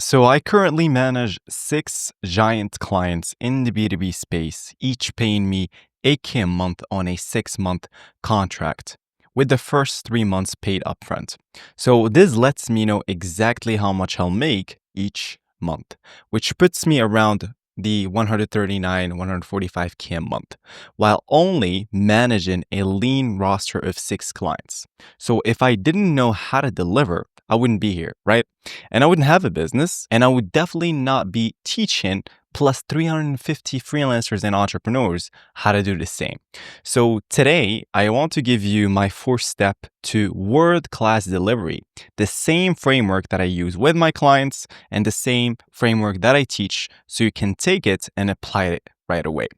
So I currently manage 6 giant clients in the B2B space, each paying me 8K a month on a 6-month contract, with the first 3 months paid upfront. So this lets me know exactly how much I'll make each month, which puts me around the 139, 145K a month, while only managing a lean roster of 6 clients. So if I didn't know how to deliver, I wouldn't be here, right? And I wouldn't have a business, and I would definitely not be teaching plus 350 freelancers and entrepreneurs how to do the same. So today, I want to give you my 4th step to world-class delivery, the same framework that I use with my clients and the same framework that I teach so you can take it and apply it right away.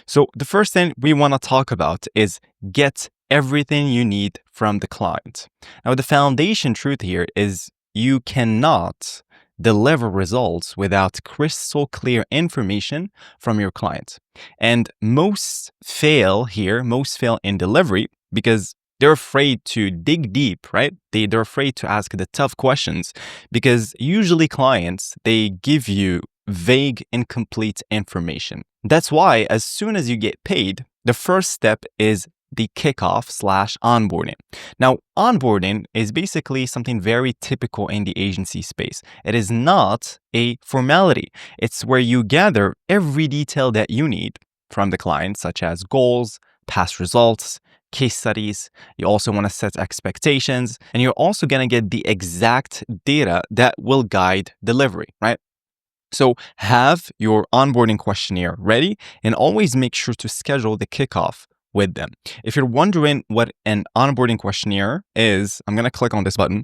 So the first thing we want to talk about is get everything you need from the client. Now, the foundation truth here is you cannot deliver results without crystal clear information from your client. And most fail here, most fail in delivery because they're afraid to dig deep, right? They're afraid to ask the tough questions because usually clients, they give you vague, incomplete information. That's why as soon as you get paid, the first step is the kickoff/onboarding. Now, onboarding is basically something very typical in the agency space. It is not a formality. It's where you gather every detail that you need from the client, such as goals, past results, case studies. You also want to set expectations, and you're also going to get the exact data that will guide delivery, right? So have your onboarding questionnaire ready and always make sure to schedule the kickoff with them. If you're wondering what an onboarding questionnaire is, I'm going to click on this button.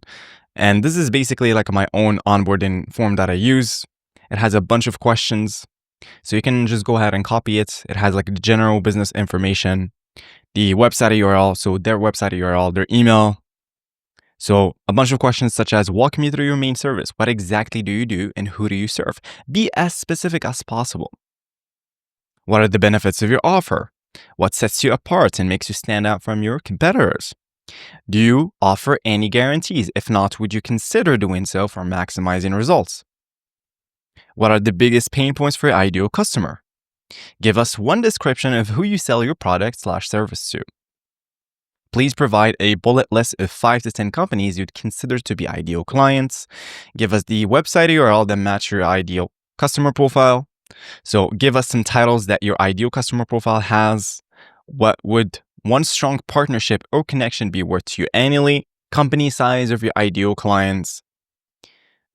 And this is basically like my own onboarding form that I use. It has a bunch of questions. So you can just go ahead and copy it. It has like the general business information, the website URL, so their website URL, their email. So a bunch of questions such as walk me through your main service. What exactly do you do and who do you serve? Be as specific as possible. What are the benefits of your offer? What sets you apart and makes you stand out from your competitors? Do you offer any guarantees? If not, would you consider doing so for maximizing results? What are the biggest pain points for your ideal customer? Give us one description of who you sell your product/service to. Please provide a bullet list of 5 to 10 companies you'd consider to be ideal clients. Give us the website URL that match your ideal customer profile. So give us some titles that your ideal customer profile has. What would one strong partnership or connection be worth to you annually? Company size of your ideal clients.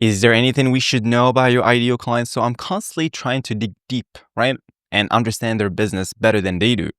Is there anything we should know about your ideal clients? So I'm constantly trying to dig deep, right? And understand their business better than they do.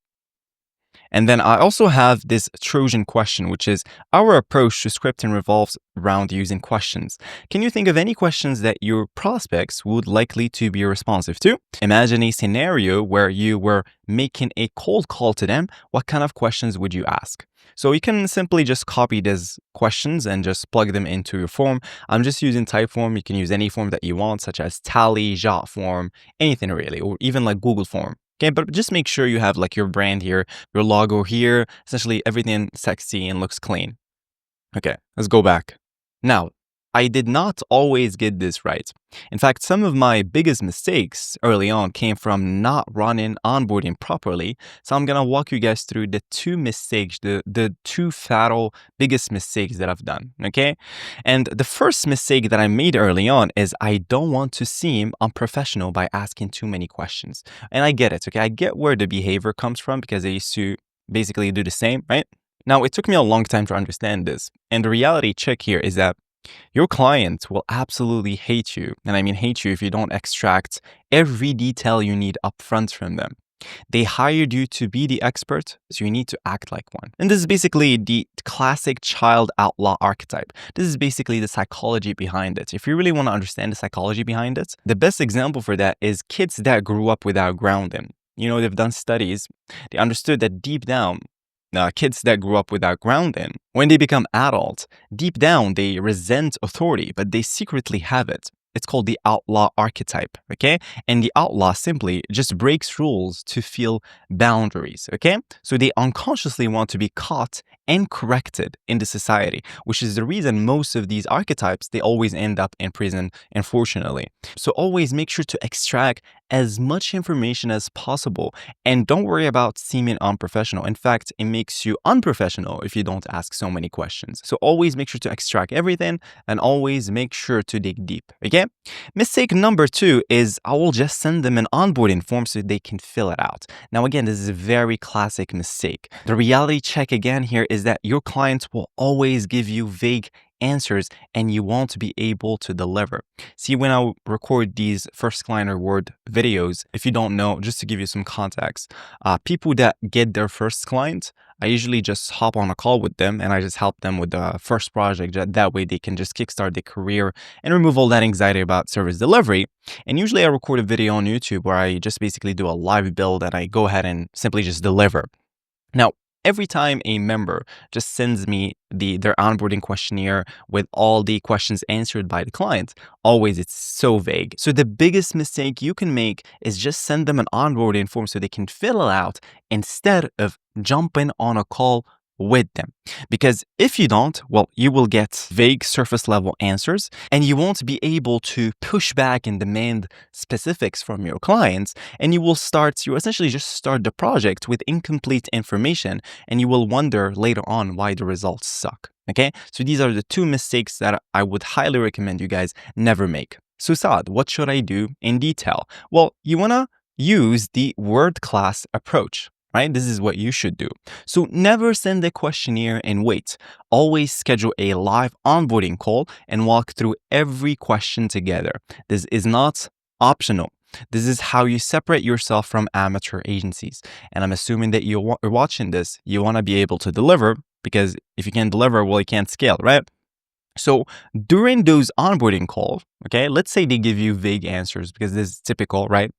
And then I also have this Trojan question, which is our approach to scripting revolves around using questions. Can you think of any questions that your prospects would likely to be responsive to? Imagine a scenario where you were making a cold call to them. What kind of questions would you ask? So you can simply just copy these questions and just plug them into your form. I'm just using Typeform. You can use any form that you want, such as Tally, Jotform, anything really, or even like Google Form. Okay, but just make sure you have like your brand here, your logo here, essentially everything sexy and looks clean. Okay, let's go back. Now, I did not always get this right. In fact, some of my biggest mistakes early on came from not running onboarding properly. So I'm going to walk you guys through the 2 mistakes, the 2 fatal biggest mistakes that I've done, okay? And the first mistake that I made early on is I don't want to seem unprofessional by asking too many questions. And I get it, okay? I get where the behavior comes from because I used to basically do the same, right? Now, it took me a long time to understand this. And the reality check here is that your client will absolutely hate you. And I mean hate you if you don't extract every detail you need upfront from them. They hired you to be the expert, so you need to act like one. And this is basically the classic child outlaw archetype. This is basically the psychology behind it. If you really want to understand the psychology behind it, the best example for that is kids that grew up without grounding. You know, they've done studies. They understood that deep down, kids that grew up without grounding, when they become adults, deep down they resent authority, but they secretly have it. it's called the outlaw archetype, okay? And the outlaw simply just breaks rules to feel boundaries, okay? So they unconsciously want to be caught and corrected in the society, which is the reason most of these archetypes, they always end up in prison, unfortunately. So always make sure to extract as much information as possible, and don't worry about seeming unprofessional. In fact, it makes you unprofessional if you don't ask so many questions. So always make sure to extract everything and always make sure to dig deep, okay? Mistake number 2 is I will just send them an onboarding form so they can fill it out. Now, again, this is a very classic mistake. The reality check again here is that your clients will always give you vague answers and you won't be able to deliver. See, when I record these first client reward videos, if you don't know, just to give you some context, people that get their first client, I usually just hop on a call with them and I just help them with the first project. That way they can just kickstart their career and remove all that anxiety about service delivery. And usually I record a video on YouTube where I just basically do a live build and I go ahead and simply just deliver. Now, every time a member just sends me their onboarding questionnaire with all the questions answered by the client, always it's so vague. So the biggest mistake you can make is just send them an onboarding form so they can fill it out instead of jumping on a call with them. Because if you don't, well, you will get vague surface level answers and you won't be able to push back and demand specifics from your clients. And you essentially just start the project with incomplete information and you will wonder later on why the results suck. Okay, so these are the 2 mistakes that I would highly recommend you guys never make. So Saad, what should I do in detail? Well, you want to use the Wordclass approach. Right? This is what you should do. So never send a questionnaire and wait. Always schedule a live onboarding call and walk through every question together. This is not optional. This is how you separate yourself from amateur agencies. And I'm assuming that you're watching this, you want to be able to deliver, because if you can't deliver, well, you can't scale, right? So during those onboarding calls, okay, let's say they give you vague answers because this is typical, right?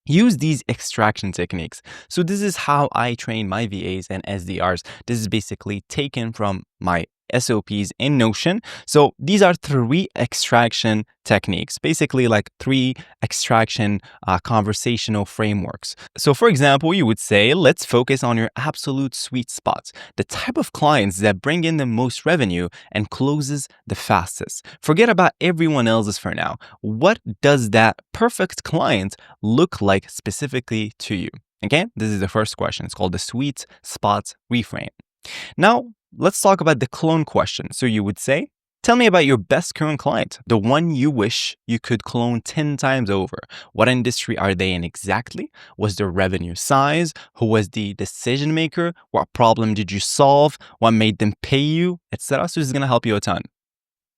Use these extraction techniques. So this is how I train my VAs and SDRs. This is basically taken from my SOPs in Notion. So these are 3 extraction techniques, basically like 3 extraction conversational frameworks. So for example, you would say, let's focus on your absolute sweet spots, the type of clients that bring in the most revenue and closes the fastest. Forget about everyone else's for now. What does that perfect client look like specifically to you? Okay, this is the first question. It's called the sweet spots reframe. Now, let's talk about the clone question. So you would say, tell me about your best current client, the one you wish you could clone 10 times over. What industry are they in exactly? What's their revenue size? Who was the decision maker? What problem did you solve? What made them pay you? Etc. So this is going to help you a ton.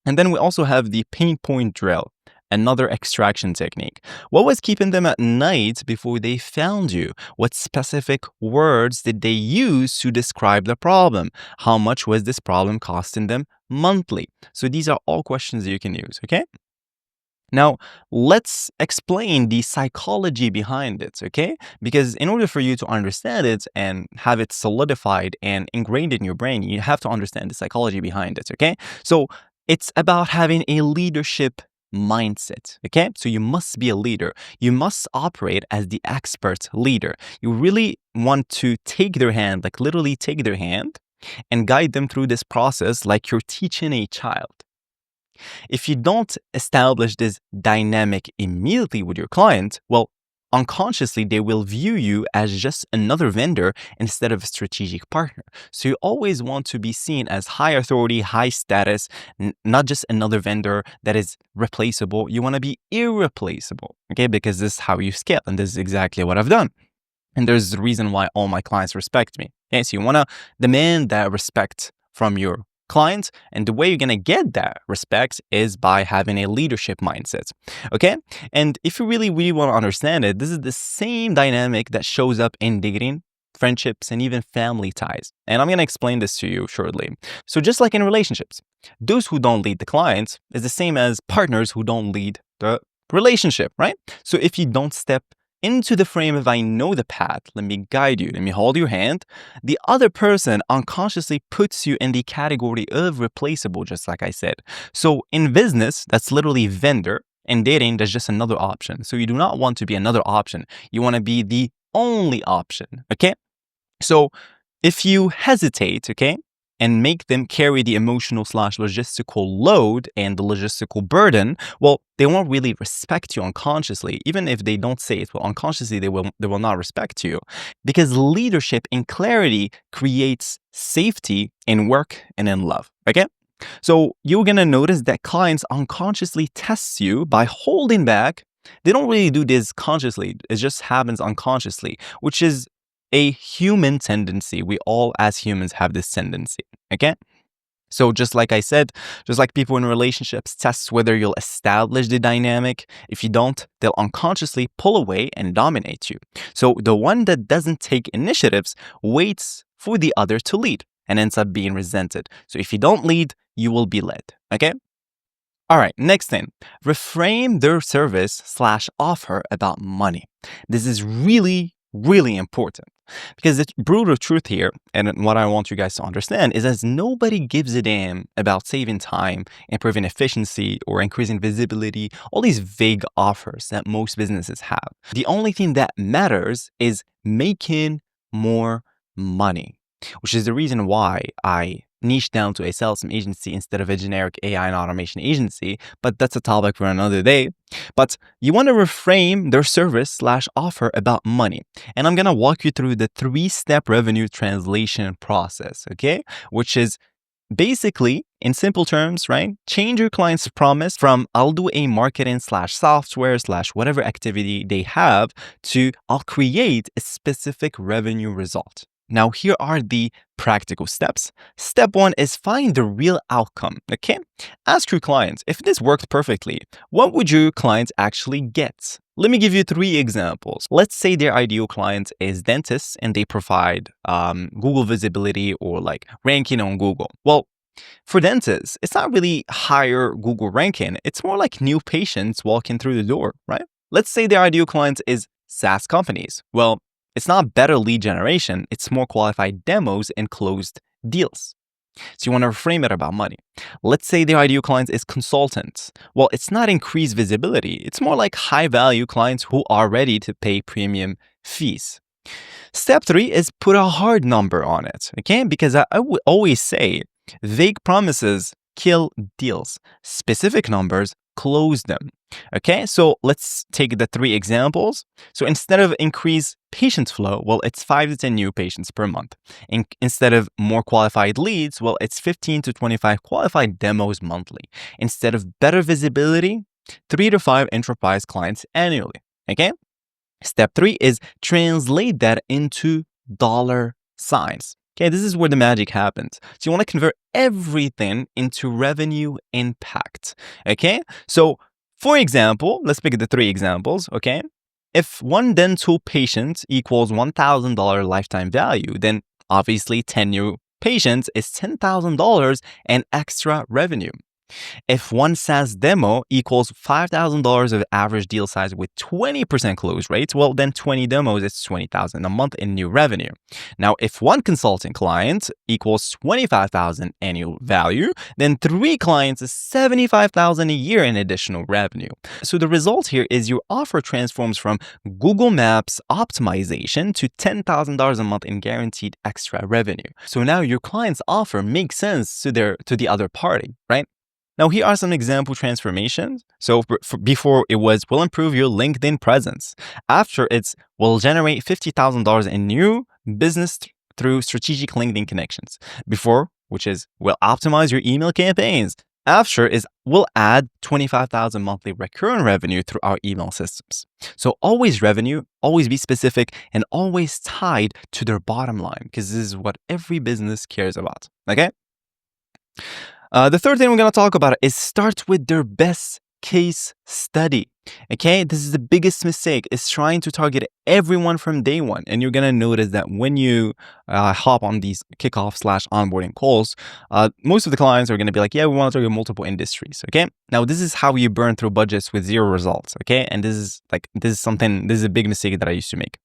And then we also have the pain point drill, another extraction technique. What was keeping them at night before they found you? What specific words did they use to describe the problem? How much was this problem costing them monthly? So these are all questions that you can use, okay? Now, let's explain the psychology behind it, okay? Because in order for you to understand it and have it solidified and ingrained in your brain, you have to understand the psychology behind it, okay? So it's about having a leadership mindset, okay? So you must be a leader. You must operate as the expert leader. You really want to take their hand, like literally take their hand and guide them through this process like you're teaching a child. If you don't establish this dynamic immediately with your client, well, unconsciously, they will view you as just another vendor instead of a strategic partner. So you always want to be seen as high authority, high status, not just another vendor that is replaceable. You want to be irreplaceable, okay? Because this is how you scale. And this is exactly what I've done. And there's the reason why all my clients respect me. Okay? So you want to demand that respect from your clients, and the way you're going to get that respect is by having a leadership mindset, okay? And if you really want to understand it, this is the same dynamic that shows up in dating, friendships, and even family ties. And I'm going to explain this to you shortly. So just like in relationships, those who don't lead the clients is the same as partners who don't lead the relationship, right? So if you don't step into the frame of I know the path, let me guide you, let me hold your hand, the other person unconsciously puts you in the category of replaceable, just like I said. So in business, that's literally vendor. In dating, there's just another option. So you do not want to be another option. You want to be the only option, okay? So if you hesitate, okay, and make them carry the emotional / logistical load and the logistical burden, well, they won't really respect you unconsciously. Even if they don't say it, well, unconsciously they will not respect you, because leadership and clarity creates safety in work and in love. Okay. So you're gonna notice that clients unconsciously test you by holding back. They don't really do this consciously. It just happens unconsciously, which is a human tendency. We all as humans have this tendency, okay? So just like I said, just like people in relationships test whether you'll establish the dynamic. If you don't, they'll unconsciously pull away and dominate you. So the one that doesn't take initiatives waits for the other to lead and ends up being resented. So if you don't lead, you will be led, okay? All right, next thing, reframe their service / offer about money. This is really, really important, because the brutal truth here, and what I want you guys to understand, is that nobody gives a damn about saving time, improving efficiency, or increasing visibility, all these vague offers that most businesses have. The only thing that matters is making more money, which is the reason why I niche down to a sales agency instead of a generic AI and automation agency, but that's a topic for another day. But you want to reframe their service / offer about money. And I'm going to walk you through the 3-step revenue translation process, okay? Which is basically, in simple terms, right? Change your client's promise from I'll do a marketing / software / whatever activity they have to I'll create a specific revenue result. Now, here are the practical steps. Step 1 is find the real outcome, okay? Ask your clients, if this worked perfectly, what would your clients actually get? Let me give you 3 examples. Let's say their ideal client is dentists and they provide Google visibility or like ranking on Google. Well, for dentists, it's not really higher Google ranking. It's more like new patients walking through the door, right? Let's say their ideal client is SaaS companies. Well, it's not better lead generation, it's more qualified demos and closed deals. So you want to reframe it about money. Let's say the ideal client is consultants. Well, it's not increased visibility, it's more like high value clients who are ready to pay premium fees. Step 3 is put a hard number on it, okay? Because I would always say vague promises kill deals. Specific numbers close them. Okay, so let's take the 3 examples. So instead of increased patient flow, well, it's 5 to 10 new patients per month. Instead of more qualified leads, well, it's 15 to 25 qualified demos monthly. Instead of better visibility, 3 to 5 enterprise clients annually. Okay, step 3 is translate that into dollar signs. Okay, this is where the magic happens. So you want to convert everything into revenue impact. Okay, so for example, let's pick the 3 examples. Okay, if one dental patient equals $1,000 lifetime value, then obviously 10 new patients is $10,000 and extra revenue. If one SaaS demo equals $5,000 of average deal size with 20% close rates, well, then 20 demos is $20,000 a month in new revenue. Now, if one consulting client equals $25,000 annual value, then 3 clients is $75,000 a year in additional revenue. So the result here is your offer transforms from Google Maps optimization to $10,000 a month in guaranteed extra revenue. So now your client's offer makes sense to the other party, right? Now, here are some example transformations. So before it was, will improve your LinkedIn presence. After it's, will generate $50,000 in new business through strategic LinkedIn connections. Before, which is, will optimize your email campaigns. After is, will add $25,000 monthly recurring revenue through our email systems. So always revenue, always be specific, and always tied to their bottom line, because this is what every business cares about, okay? The third thing we're going to talk about is start with their best case study. Okay, this is the biggest mistake, is trying to target everyone from day one. And you're going to notice that when you hop on these kickoff / onboarding calls, most of the clients are going to be like, yeah, we want to target multiple industries. Okay, now this is how you burn through budgets with 0 results. Okay, and this is a big mistake that I used to make.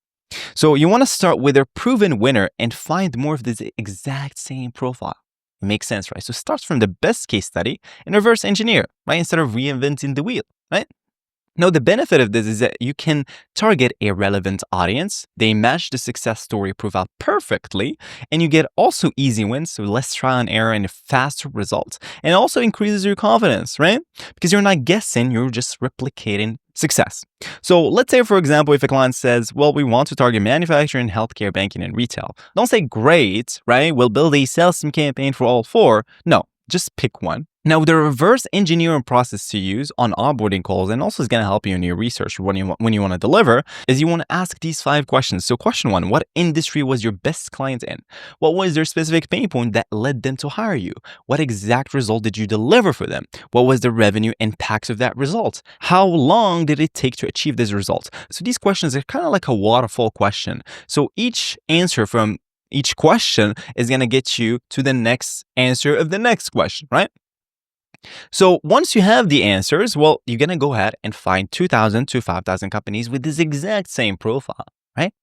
So you want to start with a proven winner and find more of this exact same profile. It makes sense, right? So start from the best case study and reverse engineer, right? Instead of reinventing the wheel, right? Now, the benefit of this is that you can target a relevant audience. They match the success story profile perfectly, and you get also easy wins, so less trial and error and faster results. And it also increases your confidence, right? Because you're not guessing, you're just replicating success. So let's say, for example, if a client says, well, we want to target manufacturing, healthcare, banking, and retail. Don't say, great, right? We'll build a sales campaign for all four. No, just pick one. Now, the reverse engineering process to use on onboarding calls, and also is going to help you in your research when you want to deliver, is you want to ask these 5 questions. So question 1, what industry was your best client in? What was their specific pain point that led them to hire you? What exact result did you deliver for them? What was the revenue impact of that result? How long did it take to achieve this result? So these questions are kind of like a waterfall question. So each answer from each question is going to get you to the next answer of the next question, right? So once you have the answers, well, you're going to go ahead and find 2,000 to 5,000 companies with this exact same profile, right?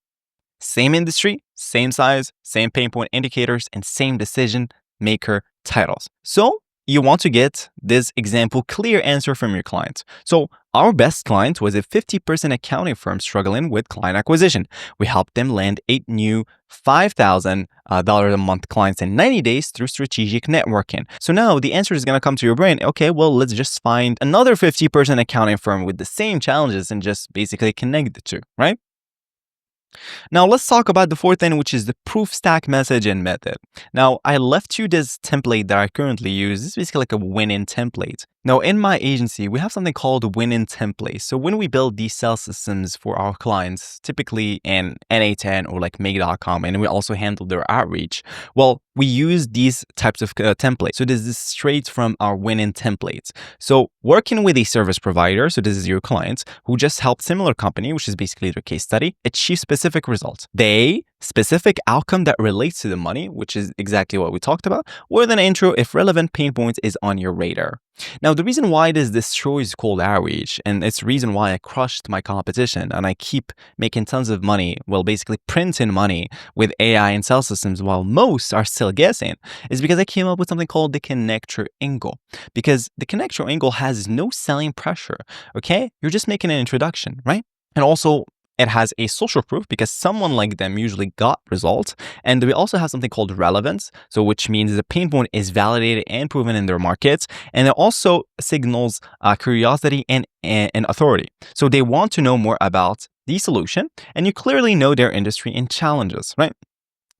Same industry, same size, same pain point indicators, and same decision maker titles. So you want to get this example clear answer from your client. So our best client was a 50% accounting firm struggling with client acquisition. We helped them land 8 new $5,000 a month clients in 90 days through strategic networking. So now the answer is going to come to your brain. Okay, well, let's just find another 50% accounting firm with the same challenges and just basically connect the two, right? Now, let's talk about the fourth thing, which is the proof stack messaging method. Now, I left you this template that I currently use. This is basically like a win-in template. Now, in my agency, we have something called win-in templates. So when we build these sales systems for our clients, typically in NA10 or like Make.com, and we also handle their outreach, well, we use these types of templates. So this is straight from our win-in templates. So working with a service provider, so this is your client, who just helped similar company, which is basically their case study, achieve specific results. They specific outcome that relates to the money, which is exactly what we talked about, with an intro if relevant pain points is on your radar. Now, the reason why this show is called outreach, and it's the reason why I crushed my competition and I keep making tons of money, well, basically printing money with AI and sales systems while most are still guessing, is because I came up with something called the connector angle. Because the connector angle has no selling pressure, okay? You're just making an introduction, right? And also, it has a social proof because someone like them usually got results. And we also have something called relevance, so which means the pain point is validated and proven in their markets. And it also signals curiosity and authority. So they want to know more about the solution, and you clearly know their industry and challenges, right?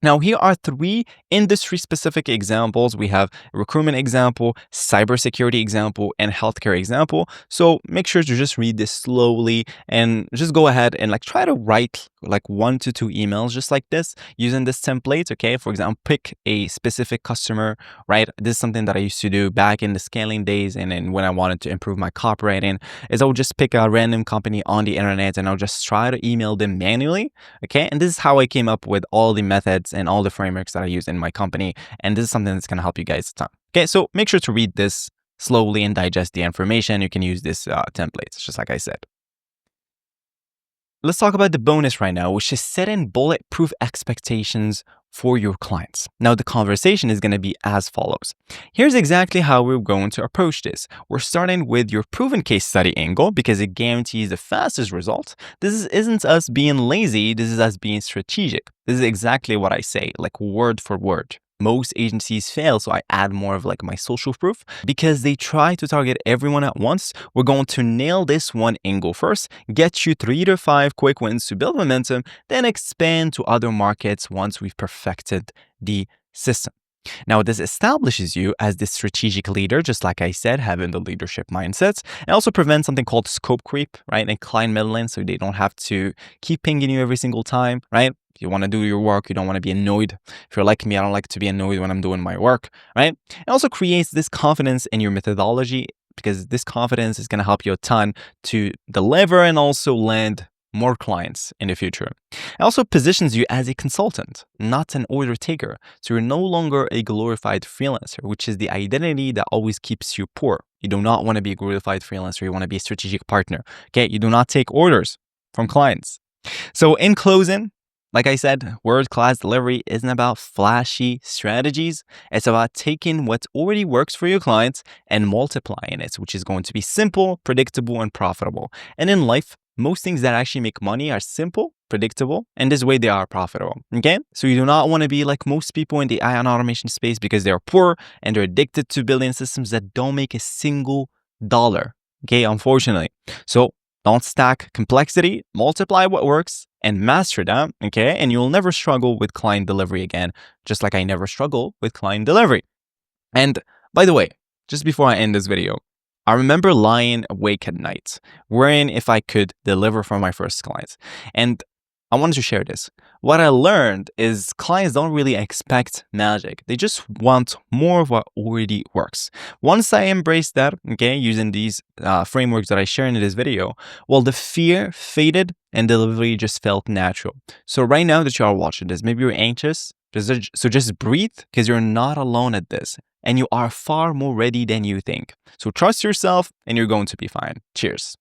Now, here are 3 industry-specific examples. We have a recruitment example, cybersecurity example, and healthcare example. So make sure to just read this slowly and just go ahead and like try to write like 1 to 2 emails just like this using this template, okay? For example, pick a specific customer, right? This is something that I used to do back in the scaling days and then when I wanted to improve my copywriting is I would just pick a random company on the internet and I'll just try to email them manually, okay? And this is how I came up with all the methods and all the frameworks that I use in my company. And this is something that's going to help you guys a ton. Okay, so make sure to read this slowly and digest the information. You can use this templates, just like I said. Let's talk about the bonus right now, which is setting bulletproof expectations for your clients. Now, the conversation is going to be as follows. Here's exactly how we're going to approach this. We're starting with your proven case study angle because it guarantees the fastest result. This isn't us being lazy. This is us being strategic. This is exactly what I say, like word for word. Most agencies fail, so I add more of like my social proof because they try to target everyone at once. We're going to nail this one angle first, get you 3 to 5 quick wins to build momentum, then expand to other markets once we've perfected the system. Now, this establishes you as the strategic leader, just like I said, having the leadership mindsets, and also prevents something called scope creep, right? And client meddling, so they don't have to keep pinging you every single time, right? You want to do your work. You don't want to be annoyed. If you're like me, I don't like to be annoyed when I'm doing my work, right? It also creates this confidence in your methodology because this confidence is going to help you a ton to deliver and also land more clients in the future. It also positions you as a consultant, not an order taker. So you're no longer a glorified freelancer, which is the identity that always keeps you poor. You do not want to be a glorified freelancer. You want to be a strategic partner. Okay, you do not take orders from clients. So in closing, Like I said, world-class delivery isn't about flashy strategies. It's about taking what already works for your clients and multiplying it, which is going to be simple, predictable, and profitable. And in life, most things that actually make money are simple, predictable, and this way they are profitable. Okay? So you do not want to be like most people in the AI and automation space because they're poor and they're addicted to building systems that don't make a single dollar. Okay, unfortunately. So don't stack complexity, multiply what works, and master that, okay? And you'll never struggle with client delivery again, just like I never struggle with client delivery. And by the way, just before I end this video, I remember lying awake at night, worrying if I could deliver for my first clients. And I wanted to share this. What I learned is clients don't really expect magic. They just want more of what already works. Once I embraced that, okay, using these frameworks that I share in this video, well, the fear faded and delivery just felt natural. So right now that you are watching this, maybe you're anxious. So just breathe because you're not alone at this and you are far more ready than you think. So trust yourself and you're going to be fine. Cheers.